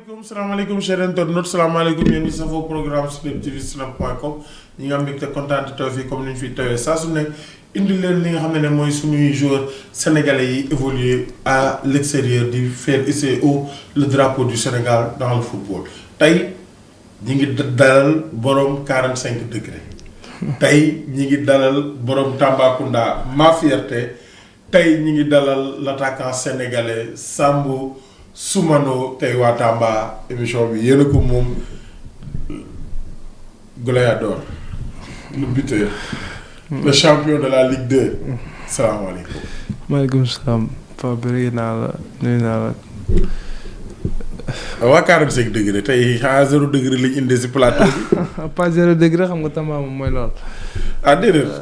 salaamaaleykum chers internautes salaamaaleykum yéen ñi safoo programme Snap TV snap.com ñi nga am mbégte kontaan taw fii comme ni ñu fi tawee saa su nekk indi leen li nga xam ne mooy suñuy joueurs sénégalais yi évoluer à l'extérieur di faire hisser haut le drapeau du Sénégal dans le football tey ñi ngi dalal borom 45 degrés tey ñi ngi dalal borom Tambacounda ma fierté tey ñi ngi dalal l'attaquant sénégalais Sambou Soumano tey waa Tamba émission bi yéen a ko moom Goléador le buteur le champion de la Ligue 2 salaamaaleykum. maaleykum salaam Pape bëgg naa la nuyu naa la. waa 45 degré tey xanaa 0 degré lañ indi si plateau bi. pas 0 degré xam nga Tamba moom mooy lool. ah déedéet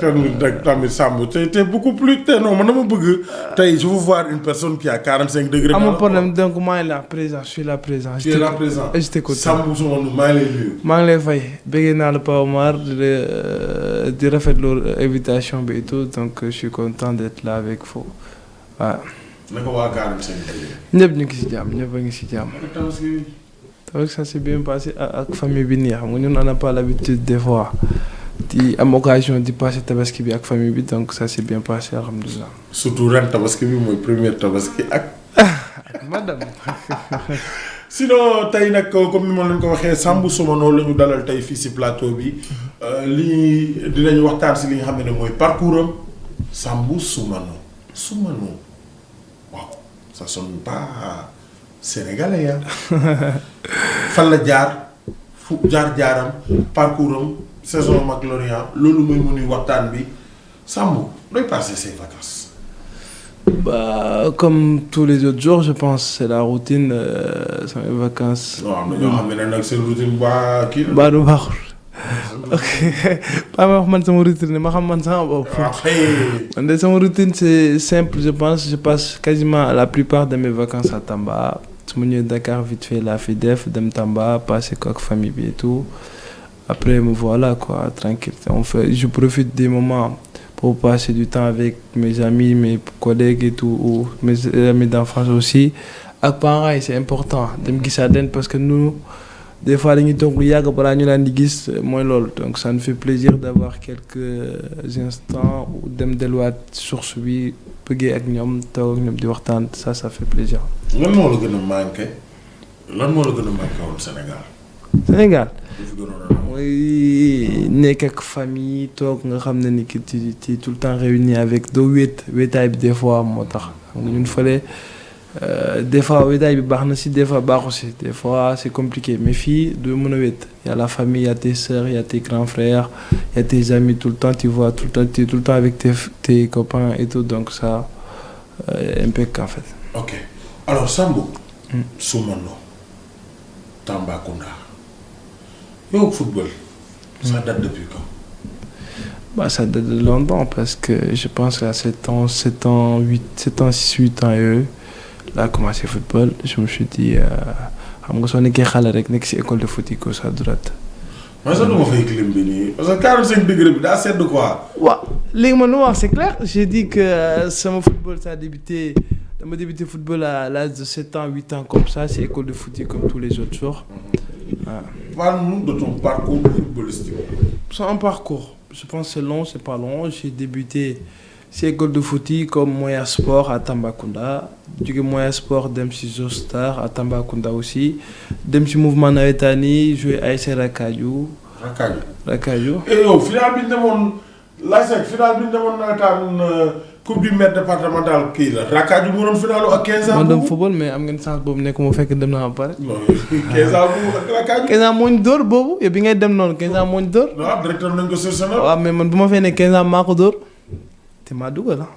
tamit Samb te beaucoup plus te non man dama bëgg tey je veux voir une personne qui a 45 degrés. amul problème donc maa ngi là présent je suis là présent. tu es là présent je t'écoute. Samb Soumano maa ngi lay nuyu. maa ngi lay fay bëgg naa la Pape Omar di rafetlu invitation bi et tout donc je suis content d'être là avec vous waaw. naka waa 45 degré. ñëpp ñu ngi si jàmm ñëpp a ngi si jàmm. tabaski ça s'est bien passé ak famille bi nii xam nga ñun on n'a pas l'habitude des fois di am occasion di passer tabaski bi ak famille bi donc ça s'est bien passé alhamdulilah. surtout ren tabaski bi mooy première tabaski ak. madame. sinon tey nag comme ni ma leen ko waxee Sambou Soumano la ñu dalal tey fii si plateau bi lii dinañu waxtaan si li nga xam ne mooy parcours am Sambou Soumano waaw ça sonne pas sénégalais ya fan la jaar fu jaar-jaaram parcours am saison mag Lorient loolu mooy mënuy waxtaan bi Sambou doy passer ses vacances. Bah, comme tous les autres jours, je pense, c'est la routine, c'est mes vacances. Non, mais ñoo xam ne nag seen routine ba kii la. Ba du baaxul. Ok pas ma wax man sama routine ma xam man sama bopp. Man de sama routine c'est simple, je pense, je passe quasiment la plupart de mes vacances à Tamba. su ma ñëwee Dakar vite fait laa fi def dem Tamba passer ko ak famille bi et tout. Après me voilà quoi, tranquille. Je profite des moments pour passer du temps avec mes amis, mes collègues et tout, ou mes amis d'enfance aussi. Ak parents yi c'est important dem gisaat leen parce que nous des fois dañuy toog lu yàgg balaa ñu laan di gis mooy loolu donc ça nous fait plaisir d'avoir quelques instants ou dem delluwaat source bi bëggee ak ñoom toog ak ñoom di waxtaan ça fait plaisir. lan moo la gën a manqué woon Sénégal. Sénégal. mooy nekk ak famille toog nga xam ne ni ki ci tout le temps réuni avec doo wéetaay bi des fois moo tax xam nga ñun fële des fois wéetaay bi baax na si des fois baaxu si des fois c'est compliqué mais fii doo mën a wéet y a la famille y a tes sœurs y a tes grands frères y a tes amis tout le temps tu vois tout le temps avec tes copains et tout donc ça impec en fait. Ok alors Sambou. Soumano Tambacounda. Yow football. Ça date depuis quand? Bah ça date de longtemps parce que je pense qu'à 7 ans, 6, 8 ans yooyu laa commencé football je me suis dit xam nga soo nekkee xale rek nekk ci école de foot yi gauche à droite. mais sax duma fay clim bi nii parce que 45 degrés bi daa sedd quoi. waaw léegi man lu ma wax c'est clair j'ai dit que sama football ça a débuté dama débuté football à l'âge de 7 ans 8 ans comme ça c'est école de foot yi comme tous les autres jours. Parle-nous de ton parcours footballistique. C'est un parcours. Je pense que c'est long, c'est pas long. J'ai débuté ci école de foot comme Moya Sport à Tambacounda. Jóge Moya Sport dem ci Joestar à Tambacounda aussi. Dem ci mouvement navétani joué ASC Rakaju. Et yow final bi ñu demoon l'ASC final bi ñu demoon navétane coupe du maire départemental kii la Rakaju mu doon finalu ak 15 ans. man dem football mais am ngeen chance boobu nekk mu fekk dem naa ba pare. non 15 ans bu ak Rakaju. 15 ans moo ñu dóor boobu yow bi ngay dem noonu 15 ans moo ñu dóor. waaw directeur nañ ko sessionné. waaw mais man bu ma fee ne 15 ans maa ko dóor te maa dugal ah.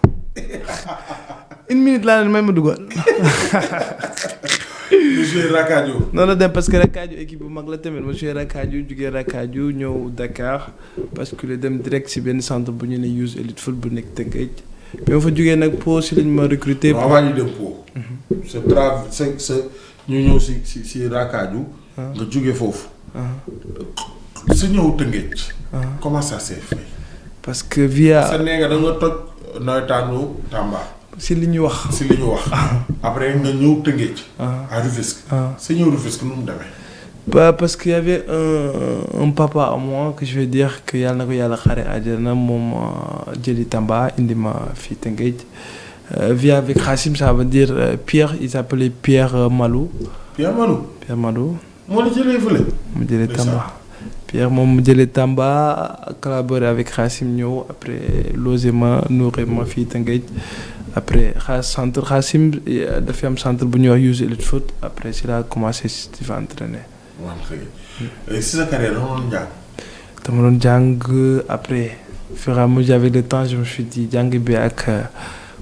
une minute laa leen may ma dugal. mu joué Rakaju. noonu la dem parce que Rakaju équipe bu mag la tamit ma joué Rakaju jugee Rakaju ñëw Dakar parce que le dem direct ci benn centre bu ñu ne Youth Elite Foot bu nekk Tëngéej. bi ma fa jugee nag Pau si lañ ma recruter. avant ñu dem Pau. c'est ñu ñëw si Rakaju. nga jugee foofu. su ñëw Tëngéej. Comment ça s'est fait. parce que via. sa nee nga da nga toj nawetaanu Tamba. si li ñu wax. si li ñu wax. après nga ñëw Tëngéej. à Rufisque. sa ñëw Rufisque nu mu demee. Parce qu'il y avait un papa à moi que je vais dire que yàlla na ko yàlla xare àjjana moom jëli Tamba indi ma fii Tëngéej via avec Khassim, ça veut dire Pierre, il s'appelait Pierre Malou. Pierre Malou. Pierre Malou. moo la jëlee fële. mu jëlee Tamba. Pierre moom mu jëlee Tamba collaboré avec Khassim ñëw après logé ma nourri ma fii Tëngéej après centre Khassim dafa am centre bu ñuy wax Youth Elite Foot après si laa commencé di fa entraîner. waaw si sa carrière dama doon jàng après fur et à mesure avec le temps je me suis dit jàng bi ak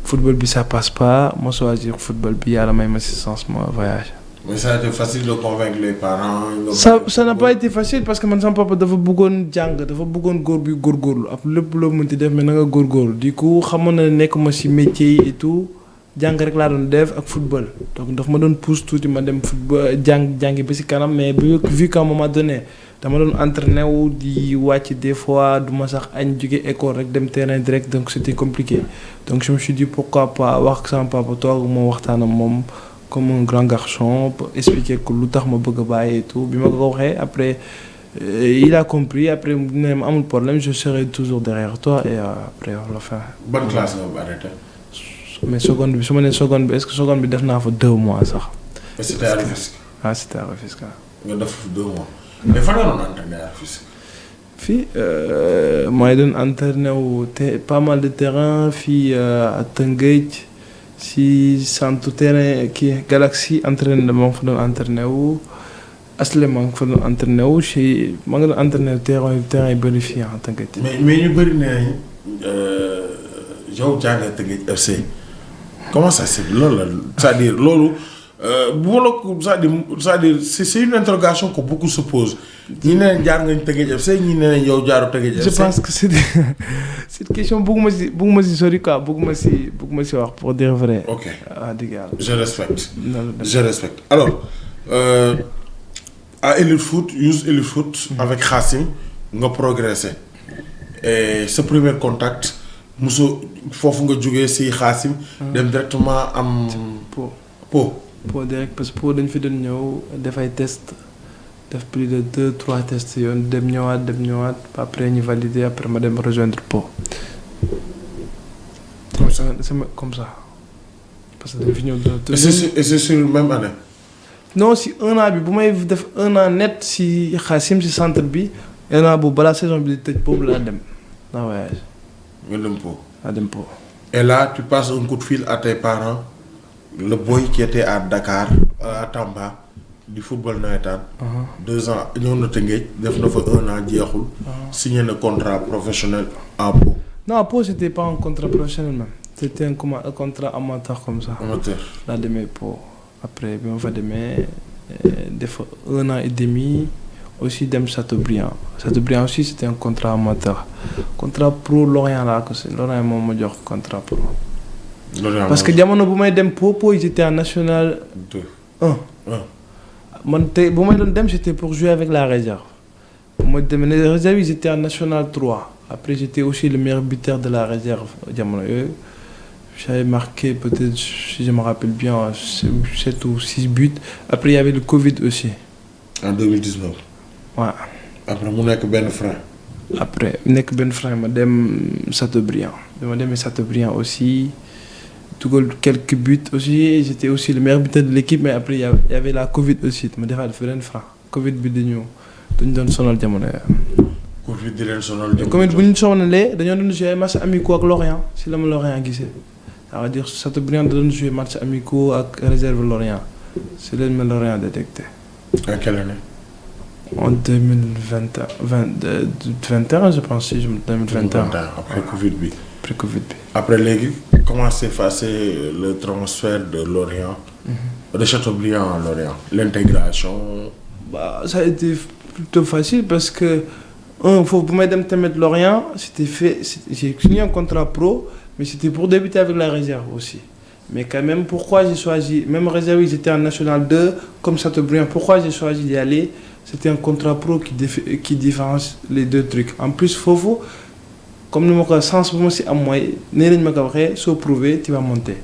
football bi ça passe pas ma choisir football bi yàlla may ma si sens ma voyage. mais ça a été facile de convaincre les parents. ça n'a pas été facile parce que man sama papa dafa bëggoon jàng dafa bëggoon góor bi góorgóorlu ak lépp loo mënti def mais na nga góorgóorlu du coup xamoon na nekk ma si métier yi et tout. jàng rek laa doon def ak football donc daf ma doon pousse tuuti ma dem football jàngi ba si kanam mais vu qu'à un moment donné dama doon entraîné wu di wàcc des fois du ma sax añ jóge école rek dem terrain direct donc c'était compliqué donc je me suis dit pourquoi pas wax ak sama papa toog moo waxtaan ak moom comme un grand garçon pour expliquer que lu tax ma bëgg a bàyyi et tout bi ma ko waxee après il a compris après ne ma amul problème je serai toujours derrière toi et après on l'a fait. Bonne classe nga arrêté. mais seconde bi su ma nee seconde bi est-ce que seconde bi def naa fa 2 mois sax. mais c'était à Rufisque. C'était à Rufisque. nga def 2 mois. mais fan nga doon entraîné à Rufisque. fii maa ngi doon entraîné wu pas mal de terrain fii à Tëngéej si centre terrain kii Galaxy entraîné maa ngi fa doon entraîné wu Asle maa ngi fa doon entraîné wu si maa ngi doon entraîné terrain yu bëri fii à Tëngéej. mais ñu bëri nee nañu yow jàngee Tëngéej FC. comment ça c'est loolu la c'est-à-dire loolu bu ma la ko c'est-à-dire c'est une interrogation que beaucoup se posent ñi ne leen jaar ngañ Tëngéej FC ñi ne leen yow jaaru Tëngéej FC. je pense que c'est cette question bëgguma si sori quoi bëgguma si wax pour dire vrai. ok dëgg yàlla. je respecte alors à Elite Foot Youth Elite Foot. avec Khassim nga progressé et ce premier contact. Mousso foofu nga jógee si Khassim. dem directement am. Po direct parce que Po dañ fi doon ñëw def ay test def plus de 2-3 tests yoon dem ñëwaat après ñu valider après ma dem rejoindre Po. comme ça parce que dañ fi ñëw. et c'est sur une même année. non si 1 an bi bu may def 1 an net si Khassim si centre bi 1 an boobu balaa saison bi di tëj boobu laa dem naa voyage. nga dem Po. dem Po. et là tu passes un coup de fil à tes parents le boy qui était à Dakar à Tamba du football nawetaan. 2 ans ñëw na Tëngéej def na fa 1 an jeexul. signé na contrat professionnel à Po. non Po c'était pas un contrat professionnel même c'était un contrat amateur comme ça. amateur laa demee Po après bi ma fa demee def 1 an et demi. aussi dem Châteaubriand aussi c'était un contrat amateur contrat pro Lorient laa ko si Lorient moom ma jox contrat pro. parce que jamono bu may dem Po ils étaient en national 1. man tey bu may doon dem c'était pour jouer avec la réserve bu ma demee les réserves ils étaient en national 3 après j'étais aussi le meilleur buteur de la réserve jamono yooyu j'avais marqué peut-être si je me rappelle bien 7 ou 6 buts après il y avait le Covid aussi. en 2019. waaw. après mu nekk benn frein. ma dem Châteaubriand bi ma demee Châteaubriand aussi dugal quelques buts aussi j'étais aussi le meilleur buteur de l'équipe mais après il y avait la Covid aussi ma defaat beneen frein Covid bi dañu doon sonal jamono yooyu. Covid di leen sonal jamono Covid bu ñu sonalee dañoo doon jouer match amicaux ak Lorient si la ma Lorient gisee ça veut dire Châteaubriand da doon jouer match amicaux ak réserve Lorient si leen ma Lorient détecté. en quelle année. En 2021 je pense si je me 2021 après Covid bi. après léegi comment s'est passé le transfert de Lorient. de Châteaubriand à Lorient. l'intégration. Ça a été plutôt facile parce que foofu bu may dem tamit Lorient j'ai signé un contrat pro mais c'était pour débuter avec la réserve aussi mais quand même pourquoi j'ai choisi même réserve ils étaient en national 2 comme Châteaubriand pourquoi j'ai choisi d'y aller. C'était un contrat pro qui différencie les deux trucs. En plus, foofu comme ni ma ko sens bu ma si am mooy nee nañ ma ko waxee soo prouvé tu vas monter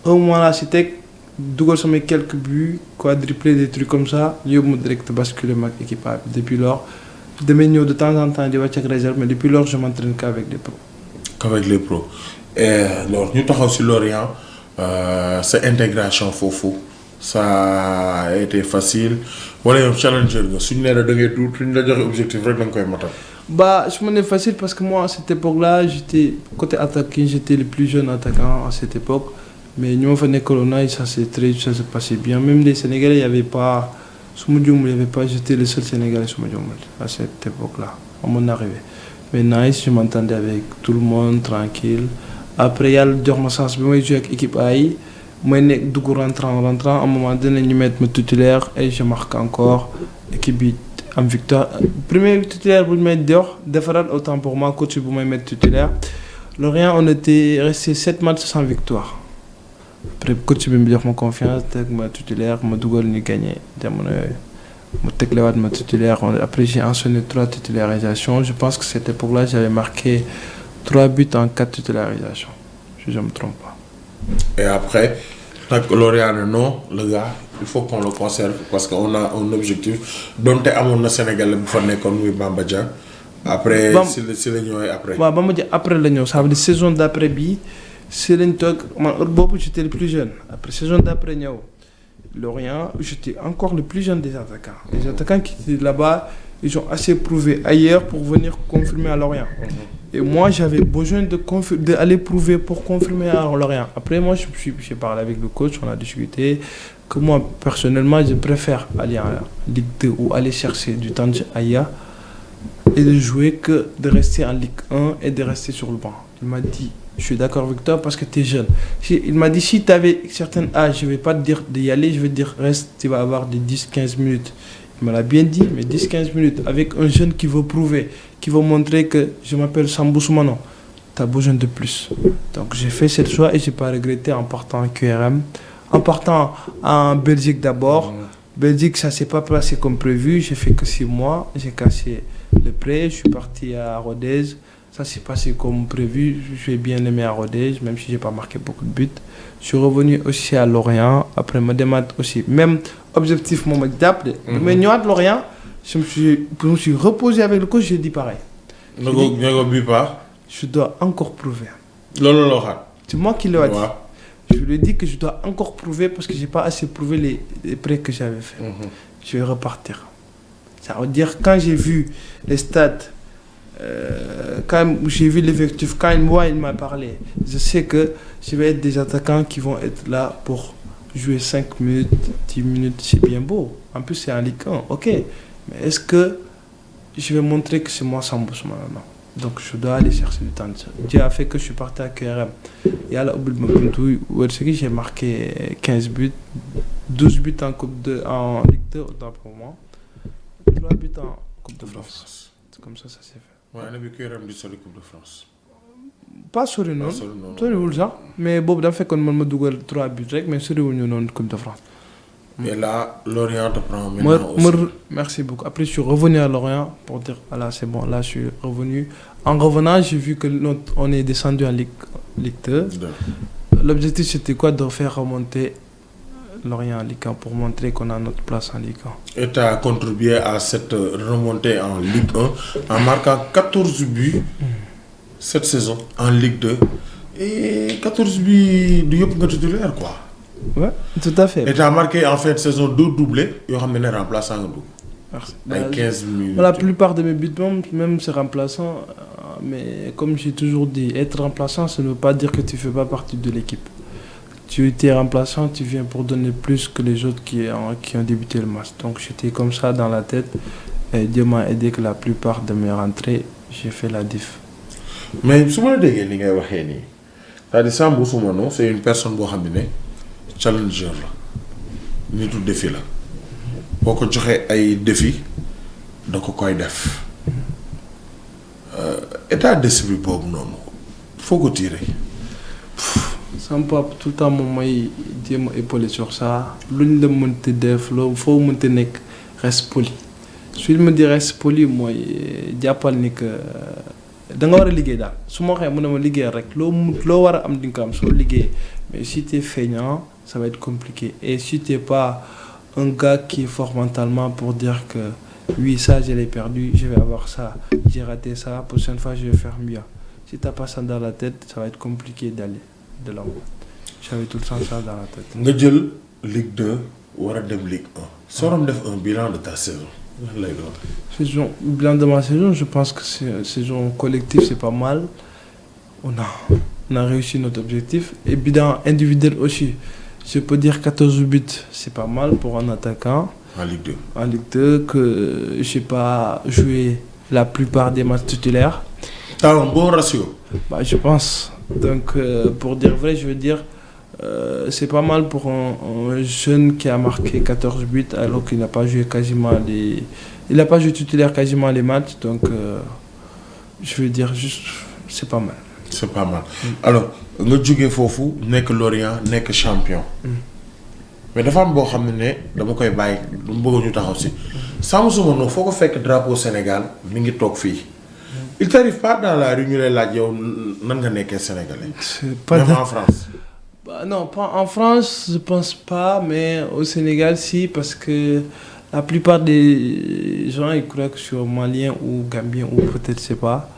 un mois laa si teg dugal samay quelques buts quadruplé des trucs comme ça yóbbu ma direct basculer ma ak équipe A bi depuis lors damay ñëw de temps en temps di wàcc ak réserve mais depuis lors je m'entraîne qu'avec les pros. qu'avec les pros et alors ñu taxaw si Lorient sa intégration foofu ça a été facile wala yow challenger nga suñu nee da ngay tuut suñu la joxe objectif rek da nga koy matal. Bah, je m'en ai facile parce que moi, à cette époque-là, j'étais côté attaquant, j'étais le plus jeune attaquant à cette époque. Mais nous, on faisait Corona et ça se passait bien. Même les Sénégalais, il n'y avait pas. Il n'y avait pas, j'étais le seul Sénégalais à cette époque-là, à mon arrivée. Mais nice, je m'entendais avec tout le monde, tranquille. Après, il y a le Dormassas, moi, je jouais avec l'équipe AI. Moi, je suis rentrant. À un moment donné, je mets mon titulaire et je marque encore. Équipe en victoire. Premier titulaire pour me mettre dehors, autant pour moi, coach pour me mettre titulaire. Lorient, on était resté 7 matchs sans victoire. Après, coach me dit mon confiance, ma titulaire, ma double ni gagné. Ma titulaire. Après, j'ai enchaîné 3 titularisations. Je pense que cette époque-là, j'avais marqué 3 buts en 4 titularisations, si je ne me trompe pas. Et après, Lorient, non, le gars, il faut qu'on le conserve parce qu'on a un objectif. Donc, on a Sénégal, il faut qu'on Bamba Dia. Après, c'est le après. Bamba Dia, après le ça veut dire saison d'après, c'est le j'étais le plus jeune. Après saison d'après, Lorient, j'étais encore le plus jeune des attaquants. Les attaquants qui étaient là-bas, ils ont assez prouvé ailleurs pour venir confirmer à Lorient. Et moi, j'avais besoin d'aller prouver pour confirmer à Lorient. Après, moi, j'ai parlé avec le coach, on a discuté que moi, personnellement, je préfère aller en Ligue 2 ou aller chercher du temps ailleurs et de jouer que de rester en Ligue 1 et de rester sur le banc. Il m'a dit, je suis d'accord avec toi parce que tu es jeune. Il m'a dit, si tu avais un certain âge, je ne vais pas te dire d'y aller, je vais te dire, reste, tu vas avoir des 10-15 minutes. Il me l'a bien dit, mais 10-15 minutes avec un jeune qui veut prouver, qui veut montrer que je m'appelle Sambou Soumano, tu as besoin de plus. Donc j'ai fait ce choix et je n'ai pas regretté en partant en QRM. En partant en Belgique d'abord. Belgique, ça ne s'est pas passé comme prévu. J'ai fait que 6 mois. J'ai cassé le prêt. Je suis parti à Rodez. Ça s'est passé comme prévu. J'ai bien aimé à Rodez, même si je n'ai pas marqué beaucoup de buts. Je suis revenu aussi à Lorient. Après, ma démarche aussi. Même objectif, moi, d'appeler. Mais nous, à Lorient, je me suis reposé avec le coach. J'ai dit pareil. Je dois encore prouver. C'est moi qui l'ai dit. Je lui ai dit que je dois encore prouver parce que je n'ai pas assez prouvé les prêts que j'avais faits. Je vais repartir. Ça veut dire quand j'ai vu les stats, quand j'ai vu l'effectif, quand il m'a parlé, je sais que je vais être des attaquants qui vont être là pour jouer 5 minutes, 10 minutes, c'est bien beau. En plus, c'est en Ligue 1, ok. Mais est-ce que je vais montrer que c'est moi sans boss maintenant? Donc je dois aller chercher du temps. Dieu a fait que je suis parti à QRM. Et à la j'ai marqué 15 buts, 12 buts en Ligue 2, autant pour moi. 3 buts en Coupe de France. C'est comme ça s'est fait. Ouais, on a vu QRM du sur la Coupe de France. Pas sur le nom, mais Bob a fait qu'on m'a dougal 3 buts, mais sur le Coupe de France. Et là, Lorient te prend maintenant aussi. Merci beaucoup. Après, je suis revenu à Lorient pour dire, voilà, c'est bon, là, je suis revenu. En revenant, j'ai vu qu'on est descendu en Ligue 2. L'objectif, c'était quoi? De faire remonter Lorient en Ligue 1 pour montrer qu'on a notre place en Ligue 1. Et tu as contribué à cette remontée en Ligue 1 en marquant 14 buts cette saison en Ligue 2. Et 14 buts du Yop titulaire, quoi. Ouais, tout à fait. Et tu as marqué en fin de saison 2 doublés, et on a remplaçant un double. Avec 15 minutes. La plupart de mes buts, même c'est remplaçant, mais comme j'ai toujours dit, être remplaçant, ça ne veut pas dire que tu ne fais pas partie de l'équipe. Tu étais remplaçant, tu viens pour donner plus que les autres qui ont débuté le match. Donc j'étais comme ça dans la tête, et Dieu m'a aidé que la plupart de mes rentrées, j'ai fait la diff. Mais souvent, c'est une personne qui challenger la nitu défi la boko joxe ay défi da ko koy def état d'esprit bobu non faut ko tirer sama papa tout le temps moom may jéem a épauler sur ça luñ la mënti def loo foo mënti nekk reste poli su il me dit reste poli mooy jàppal ni que da nga war a liggéey daal su ma waxee mu ne ma liggéey rek loo war a am di nga ko am soo liggéey mais si t'es feignant ça va être compliqué et si t'es pas un gars qui est fort mentalement pour dire que oui ça je l'ai perdu je vais avoir ça j'ai raté ça prochaine fois je vais faire mieux si t'as pas ça dans la tête ça va être compliqué d'aller de l'avant j'avais tout le temps ça dans la tête. nga jël Ligue 2 war a dem Ligue 1 soo doon def un bilan de ta saison lan lay doon. Bilan de ma saison je pense que c'est saison collective c'est pas mal on a réussi notre objectif et bilan individuel aussi je peux dire 14 buts c'est pas mal pour un attaquant. En Ligue 2. En Ligue 2 que j'ai pas joué la plupart des matchs titulaires. T'as un bon ratio. Bah je pense donc pour dire vrai je veux dire c'est pas mal pour un jeune qui a marqué 14 buts alors qu'il n'a pas joué titulaire quasiment les matchs donc je veux dire juste c'est pas mal. C'est pas mal alors nga jógee foofu nekk Lorient nekk champion. mais dafa am boo xam ne dama koy bàyyi lu mu bëgg ñu taxaw si. Sambou Soumano foo ko fekk drapeau Sénégal mi ngi toog fii. il t'arrive pas dans la rue ñu lay laaj yow nan nga nekkee sénégalais. même en France. Bah, non pas en France je pense pas mais au Sénégal si parce que la plupart des gens ils croient que je suis malien ou gambien ou peut-être je sais pas.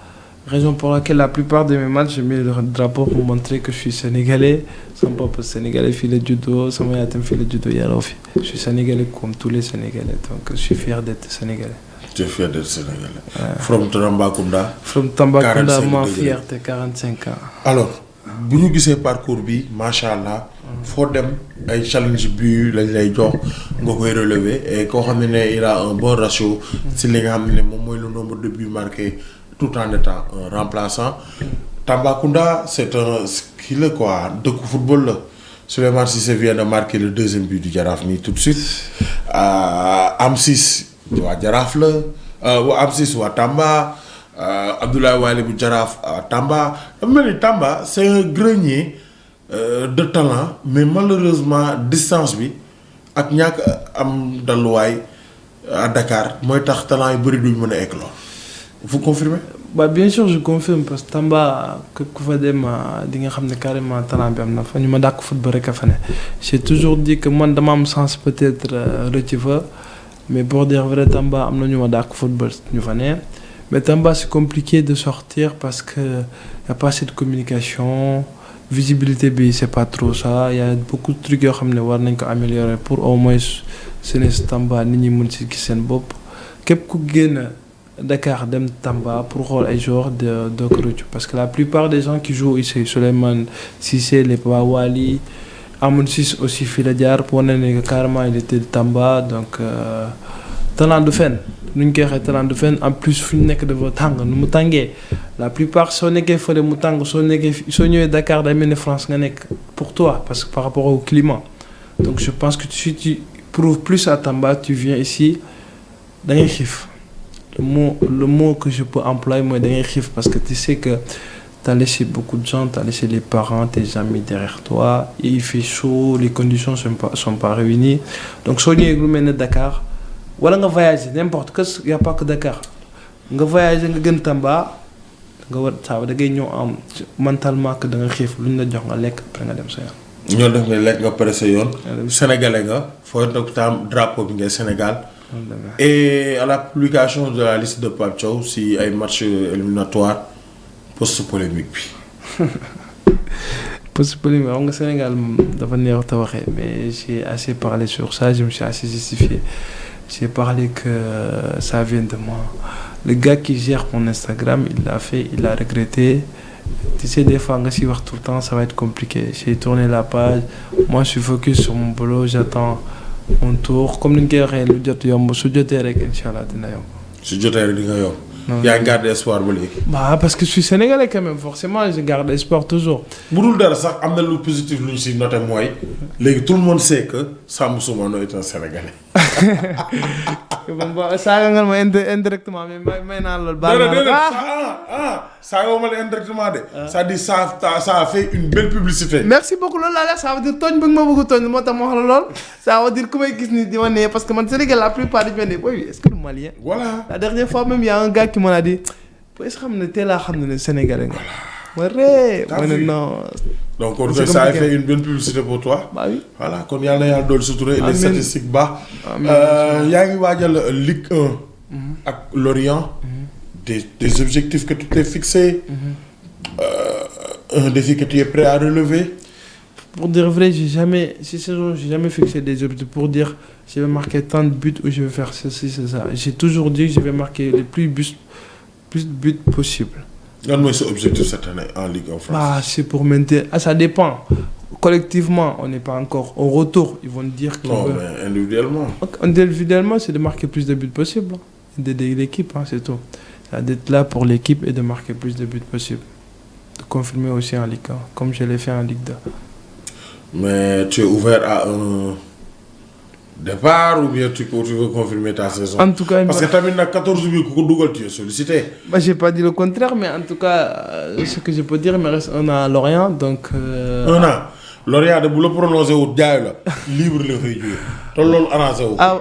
Raison pour laquelle la plupart de mes matchs je mets le drapeau pour montrer que je suis sénégalais sama papa sénégalais fii la juddoo sama yaay tam fii la juddoo yaroo fi je suis sénégalais comme tous les sénégalais donc je suis fier d'être sénégalais. Tu es fier d'être sénégalais. From Tambacounda. From Tambacounda ma fierté 45 ans. alors bu ñu gisee parcours bi macha allah. foo dem ay challenge bi lañ lay jox nga koy relever et koo xam ne il a un bon ratio. si li nga xam ne moom mooy le nombre de buts marqués. tout en étant un remplaçant. Tambacounda c'est un kii la quoi dëkku football la Souleymane Cissé vient de marquer le deuxième but du Jaraaf nii tout de suite Am6 waa Jaraaf la Am6 waa Tamba Abdoulaye Wale bu Jaraaf Tamba dafa mel ni Tamba c'est un grenier de talent mais malheureusement distance bi ak ñàkk am dalluwaay à Dakar mooy tax talent yu bëri duñ mën a éclore. Vous confirmez? Bah bien sûr je confirme parce que Tamba képp ku fa dem di nga xam ne carrément talent bi am na fa ñu ma dàq football rek a fa ne j'ai toujours dit que man dama am sens peut-être rëcc fa mais pour dire vrai Tamba am na ñu ma dàq football ñu fa ne mais Tamba c'est compliqué de sortir parce que y a pas assez de communication visibilité bi c'est pas trop ça y a beaucoup de trucs yoo xam ne war nañ ko améliorer pour au moins jeunesse Tamba nit ñi mën ci gis seen bopp képp ku génn Dakar dem Tamba pour xool ay joueurs de Kourouthou parce que la plupart des gens qui jouent ici Souleymane Cissé les Papa Wali Amoun Ciss aussi fii la jaar pour wane ne carrément il était de Tamba donc talent du fen nu ñu koy waxee talent du fen en plus fu ñu nekk dafa tàng nu mu tàngee la plupart soo nekkee fële mu tàng soo ñëwee Dakar day mel ni France nga nekk pour toi parce que par rapport au climat donc je pense que si tu prouves plus à Tamba tu viens ici da ngay xiif. Le mot que je peux employer moi derrière parce que tu sais que tu as laissé beaucoup de gens, tu as laissé les parents, tes amis derrière toi, et il fait chaud, les conditions sont pas réunies. Donc si tu es Dakar, wala nga voyager n'importe que il y a pas que Dakar. Nga voyager nga gën Tamba nga war ça da ngay ñëw am mentalement que da nga xiif luñ la jox nga lekk après nga dem sa yoon. ñoo def ne lekk nga pare sa yoon. Sénégalais nga foo toog tam drapeau bi ngay Sénégal. Et à la publication de la liste de Pape Thiaw si ay match éliminatoire post-polémique bi. Post-polémique xam nga Sénégal dafa neex te waxee mais j'ai assez parlé sur ça je me suis assez justifié j'ai parlé que ça vient de moi le gars qui gère mon Instagram il l'a fait il a regretté tu sais des fois nga si wax tout le temps ça va être compliqué j'ai tourné la page moi je suis focus sur mon boulot j'attends mon tour comme ni ñu koy waxee lu jot yomb su jotee rek incha allah dina yomb. su jotee rek di nga yomb. yaa ngi garder espoir ba léegi. bah parce que je suis sénégalais quand même forcément je garde espoir toujours. bu dul dara sax am na lu positif lu ñu si noté mooy léegi tout le monde sait que Sambou Soumano est un sénégalais. bon saaga nga ma indirectement mais may naa loolu. baal naa saaga ma la indirectement de. c'est-à-dire ça a fait une belle publicité. merci beaucoup loolu laa ça veut dire tooñ bëgg ma bëgg tooñ moo tax ma wax la lool ça veut dire ku may gis ni di ma nee parce que man Sénégal la plupart dañu ma ne oui est-ce que du malien. voilà la dernière fois même y a un gars qui m'a dit est-ce que xam ne teel a xam ne Sénégalais nga. ma ree ma ne non. donc kon ça a fait une bonne publicité pour toi. bah oui voilà kon yàlla na yàlla dool sutura les statistiques baax. yaa ngi waajal Ligue 1. ak Lorient. des objectifs que tu t'es fixé. Un défi que tu es prêt à relever. Pour dire vrai, j'ai jamais fixé des objectifs pour dire je vais marquer tant de buts ou je vais faire ceci, c'est ça. J'ai toujours dit que je vais marquer les plus de buts possible. Quel est ton objectif cette année en Ligue en France? C'est pour maintenir. Ça dépend. Collectivement, on n'est pas encore au retour. Ils vont dire qu'ils veulent. Mais individuellement. Individuellement, c'est de marquer plus de buts possible. D'aider l'équipe, c'est tout. C'est d'être là pour l'équipe et de marquer plus de buts possible. De confirmer aussi en Ligue 1, comme je l'ai fait en Ligue 2. Mais tu es ouvert à un départ ou bien tu veux confirmer ta saison? En tout cas, parce que tu as mis 14 buts, tu es sollicité. Je n'ai pas dit le contraire, mais en tout cas, ce que je peux dire, il me reste un an à Lorient. Donc, un an? Lorient, de vous le prononcer au diable, libre le feuille.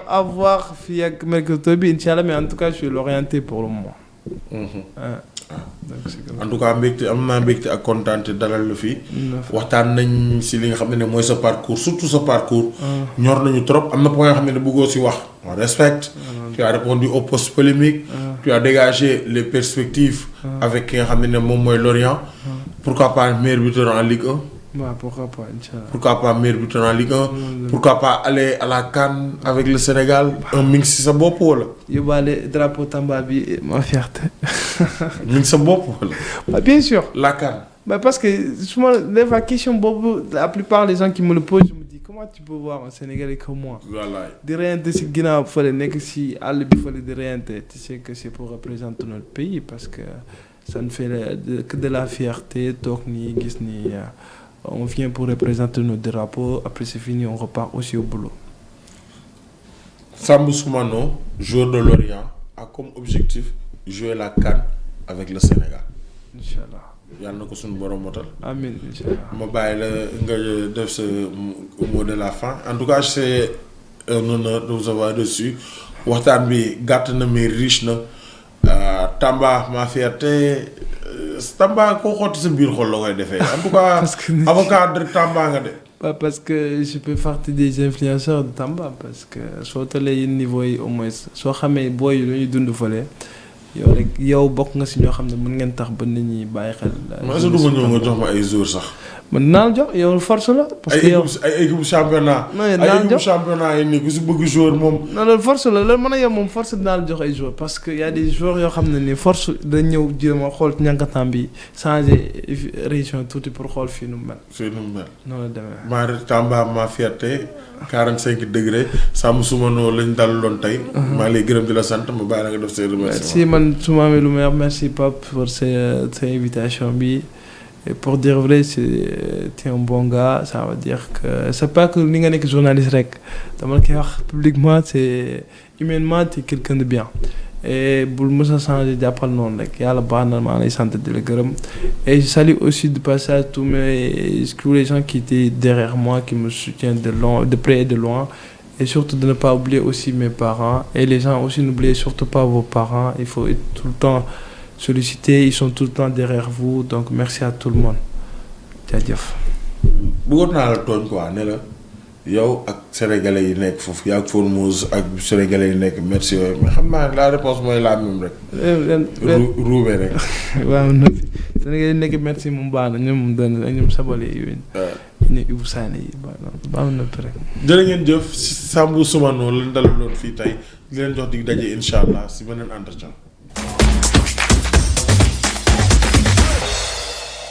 À voir, Fiak Mercotobi, Inch'Allah, mais en tout cas, je suis l'orienté pour le moment. En tout cas am naa mbégte ak kontaante dalal la fii waxtaan nañ si li nga xam ne mooy sa parcours surtout sa parcours ñor nañu trop am na point yoo xam ne bëggoo si wax on respecte tu as répondu aux postes polémiques tu as dégagé les perspectives avec ki nga xam ne moom mooy Lorient pourquoi pas meilleur buteur en Ligue 1. Pourquoi pas, Inch'Allah. Pourquoi pas meilleur buteur en Ligue 1? Pourquoi pas aller à la CAN avec le Sénégal? Un mix si sa bopp wala? Yóbbaale drapeau Tamba bi ma fierté. Mix sa bopp wala? Bien sûr. La CAN. Parce que souvent, la question, la plupart des gens qui me le posent, je me dis comment tu peux voir un Sénégalais comme moi? Voilà. De réinter si Guinée, il fallait que si àll bi fallait de réinter. Tu sais que c'est pour représenter notre pays parce que ça ne fait que de la fierté. Toog nii gis nii. On vient pour représenter notre drapeau, après c'est fini, on repart aussi au boulot. Sambou Soumano, joueur de Lorient, a comme objectif jouer la CAN avec le Sénégal. Inch'Allah. Yàlla na ko suñu borom motal. Amiin Inch'Allah. Ma bàyyi la nga def ce mot de la fin. En tout cas, c'est un honneur de vous avoir reçu. Waxtaan bi gàtt na mais riche na. Tamba ma fierté. Tamba koo xotti sa biir xol la koy defee en tout cas avocat de Tamba nga de. Parce que je peux faire partie des influenceurs de Tamba parce que soo tollee yenn niveau yi au moins soo xamee booy yi lu ñuy dund fële yow bokk nga si ñoo xam ne mën ngeen tax ba nit ñi bàyyi xel. ma sa duma ñëw nga jox ma ay jours sax. man naa la jox yow force la. parce que yow ay équipe championnat. ay équipe championnat yi nii ku si bëgg joueur moom. non loolu force la loolu mën a yow moom force dinaa la jox ay joueurs parce que y a des joueurs yoo xam ne ni force da ñëw jéem a xool ñànkataam bi changer région tuuti pour xool fii nu mu mel. fii nu mu mel. noonu la demee. maa Tamba ma fierté 45 degré Sambou Soumano lañ dalaloon tey. maa ngi lay gërëm di la sant ma bàyyi la nga def say remerciements. merci man su ma amee lu may wax merci Pape pour sa invitation bi. Et pour dire vrai, t'es un bon gars, ça veut dire que c'est pas que tu es journaliste, publiquement, c'est humainement, tu es quelqu'un de bien. Et pour me changer d'après le nom, et je salue aussi de passage tous les gens qui étaient derrière moi, qui me soutiennent de près et de loin. Et surtout de ne pas oublier aussi mes parents. Et les gens aussi, n'oubliez surtout pas vos parents. Il faut être tout le temps sollicités, ils sont tout le temps derrière vous, donc merci à tout le monde. jaajëf. bëggoon naa la tooñ quoi ne la yow ak sénégalais yi nekk foofu yaa ak Formose ak sénégalais yi nekk merci yooyu mais xam naa la réponse mooy la même rek. ruube rek. waaw noppi sénégalais yi nekk merci moom baax na ñoom doon ak ñoom sabale yi. ñu Ibou Sané yi baax na noppi rek. jërë ngeen jëf Sambou Soumano lañ dalaloon fii tey di leen jox dig daje incha allah si beneen entretien.